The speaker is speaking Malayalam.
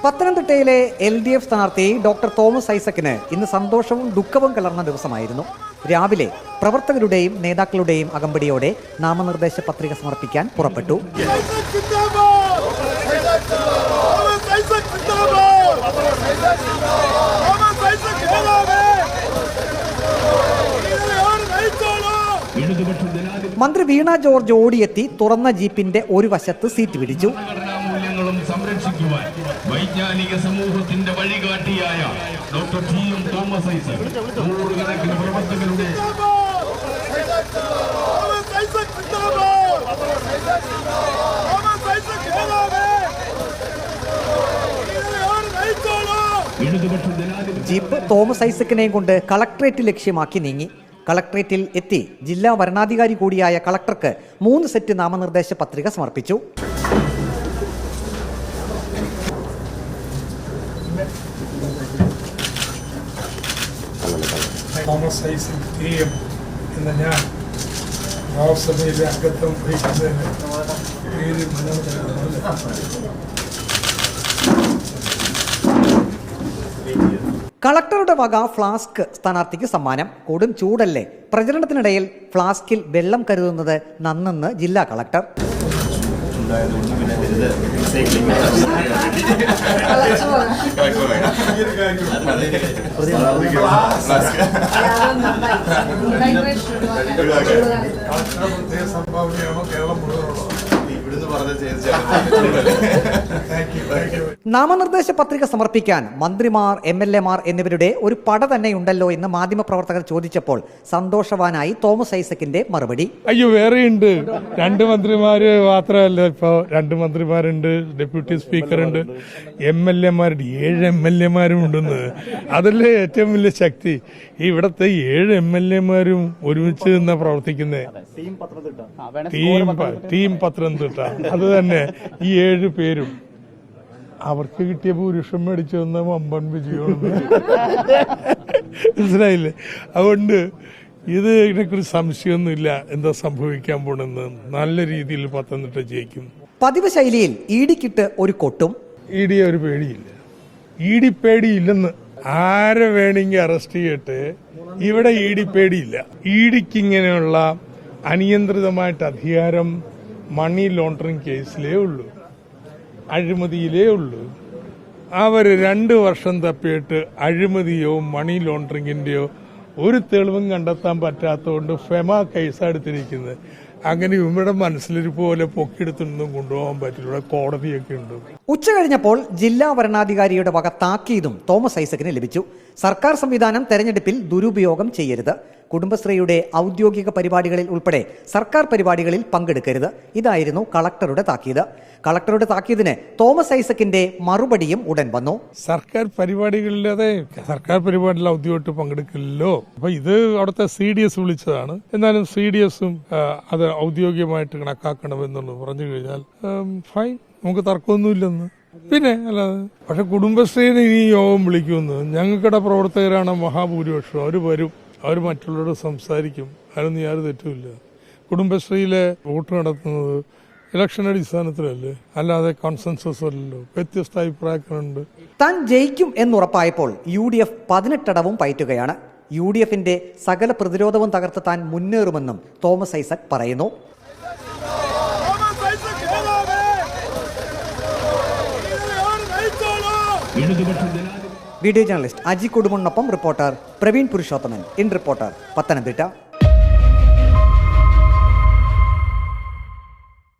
പത്തനംതിട്ടയിലെ LDF സ്ഥാനാർത്ഥി ഡോക്ടർ തോമസ് ഐസക്കിന് ഇന്ന് സന്തോഷവും ദുഃഖവും കലർന്ന ദിവസമായിരുന്നു. രാവിലെ പ്രവർത്തകരുടെയും നേതാക്കളുടെയും അകമ്പടിയോടെ നാമനിർദ്ദേശ പത്രിക സമർപ്പിക്കാൻ പുറപ്പെട്ടു. മന്ത്രി വീണ ജോർജ് ഓടിയെത്തി തുറന്ന ജീപ്പിന്റെ ഒരു വശത്ത് സീറ്റ് പിടിച്ചു. സംരക്ഷിക്കുവാൻ വൈജ്ഞാനിക സമൂഹത്തിന്റെ വഴികാട്ടിയായ ഡോക്ടർ തോമസ് ഐസക് നൂറുകണക്കിന് പ്രവർത്തകരുടെ ജീപ്പ് തോമസ് ഐസക്കിനെയും കൊണ്ട് കളക്ട്രേറ്റ് ലക്ഷ്യമാക്കി നീങ്ങി. കളക്ട്രേറ്റിൽ എത്തി ജില്ലാ വരണാധികാരി കൂടിയായ കളക്ടർക്ക് 3 സെറ്റ് നാമനിർദ്ദേശ പത്രിക സമർപ്പിച്ചു. തോമസ് ഐസക് എന്ന ഞാൻ ലോക്സഭയിലെ അംഗത്വം വഹിക്കുന്നതിന് പേര് കളക്ടറുടെ വക ഫ്ലാസ്ക് സ്ഥാനാർത്ഥിക്ക് സമ്മാനം. കൊടും ചൂടല്ലേ, പ്രചരണത്തിനിടയിൽ ഫ്ലാസ്കിൽ വെള്ളം കരുതുന്നത് നന്നെന്ന് ജില്ലാ കളക്ടർ. നാമനിർദ്ദേശ പത്രിക സമർപ്പിക്കാൻ മന്ത്രിമാർ, MLA മാർ എന്നിവരുടെ ഒരു പട തന്നെയുണ്ടല്ലോ എന്ന് മാധ്യമപ്രവർത്തകർ ചോദിച്ചപ്പോൾ സന്തോഷവാനായി തോമസ് ഐസക്കിന്റെ മറുപടി: അയ്യോ, വേറെയുണ്ട്. 2 മന്ത്രിമാര് മാത്രമല്ല, ഇപ്പോ 2 മന്ത്രിമാരുണ്ട്, ഡെപ്യൂട്ടി സ്പീക്കറുണ്ട്, MLA മാരുണ്ട്, 7 MLA മാരും ഉണ്ടെന്ന്. അതല്ലേ ഏറ്റവും വലിയ ശക്തി. ഇവിടത്തെ 7 MLA മാരും ഒരുമിച്ച് നിന്നാ പ്രവർത്തിക്കുന്നേ. ടീം പത്തനംതിട്ട. അത് തന്നെ. ഈ 7 പേരും അവർക്ക് കിട്ടിയ ഭൂരിഷം മേടിച്ചു വന്ന വമ്പൻ വിജയമാണ്. മനസ്സിലായില്ലേ? അതുകൊണ്ട് ഇതിനെക്കുറിച്ച് സംശയമൊന്നുമില്ല എന്താ സംഭവിക്കാൻ പോണെന്ന്. നല്ല രീതിയിൽ പത്തനംതിട്ട ജയിക്കും. പതിവ് ശൈലിയിൽ ഇഡിക്കിട്ട് ഒരു കൊട്ടും. ഇഡിയെ ഒരു പേടിയില്ല. ഇഡി പേടിയില്ലെന്ന്. ആരെ വേണമെങ്കിൽ അറസ്റ്റ് ചെയ്യട്ടെ, ഇവിടെ ഇഡി പേടിയില്ല. ഇഡിക്ക് ഇങ്ങനെയുള്ള അനിയന്ത്രിതമായിട്ട് അധികാരം മണി ലോണ്ടറിങ് കേസിലേ ഉള്ളൂ, അഴിമതിയിലേ ഉള്ളൂ. അവർ 2 വർഷം തപ്പിയിട്ട് അഴിമതിയോ മണി ലോണ്ടറിങ്ങിന്റെയോ ഒരു തെളിവും കണ്ടെത്താൻ പറ്റാത്തതുകൊണ്ട് ഫെമ കേസാണ് എടുത്തിരിക്കുന്നത്. അങ്ങനെ ഇവിടെ മനസ്സിലൊരു പോലെ പൊക്കിയെടുത്തൊന്നും കൊണ്ടുപോകാൻ പറ്റില്ല. ഇവിടെ കോടതിയൊക്കെ ഉണ്ട്. ഉച്ച കഴിഞ്ഞപ്പോൾ ജില്ലാ വരണാധികാരിയുടെ വക താക്കീതും തോമസ് ഐസക്കിന് ലഭിച്ചു. സർക്കാർ സംവിധാനം തെരഞ്ഞെടുപ്പിൽ ദുരുപയോഗം ചെയ്യരുത്. കുടുംബശ്രീയുടെ ഔദ്യോഗിക പരിപാടികളിൽ ഉൾപ്പെടെ സർക്കാർ പരിപാടികളിൽ പങ്കെടുക്കരുത്. ഇതായിരുന്നു കളക്ടറുടെ താക്കീത്. കളക്ടറുടെ താക്കീതിന് തോമസ് ഐസക്കിന്റെ മറുപടിയും ഉടൻ വന്നു. സർക്കാർ പരിപാടികളിൽ സർക്കാർ പരിപാടിയിൽ ഔദ്യോഗികമായിട്ട് പങ്കെടുക്കില്ലല്ലോ. അപ്പൊ ഇത് അവിടുത്തെ CDS വിളിച്ചതാണ്. എന്നാലും CDSും അത് ഔദ്യോഗികമായിട്ട് കണക്കാക്കണമെന്നുള്ളത് പറഞ്ഞു കഴിഞ്ഞാൽ ഫൈൻ, നമുക്ക് തർക്കമൊന്നുമില്ലെന്ന്. പിന്നെ അല്ലാതെ പക്ഷെ കുടുംബശ്രീനെ ഇനി യോഗം വിളിക്കുമെന്ന്. ഞങ്ങൾക്കിടെ പ്രവർത്തകരാണ് മഹാഭൂരിപക്ഷം. അവർ വരും, അവർ മറ്റുള്ളവരോട് സംസാരിക്കും. അതിനൊന്നും യാതൊരു തെറ്റുമില്ല. കുടുംബശ്രീയിലെ വോട്ട് നടത്തുന്നത് ഇലക്ഷൻ അടിസ്ഥാനത്തിലല്ലേ, അല്ലാതെ കോൺസെൻസസ് അല്ലല്ലോ. വ്യത്യസ്ത അഭിപ്രായങ്ങളുണ്ട്. താൻ ജയിക്കും എന്നുറപ്പായപ്പോൾ UDF 18 അടവും പയറ്റുകയാണ്. UDFന്റെ സകല പ്രതിരോധവും തകർത്ത് താൻ മുന്നേറുമെന്നും തോമസ് ഐസക് പറയുന്നു. വീഡിയോ ജേർണലിസ്റ്റ് അജി കൊടുമണ്ണൊപ്പം reporter Praveen Purushothaman. In reporter, Pathanamthitta.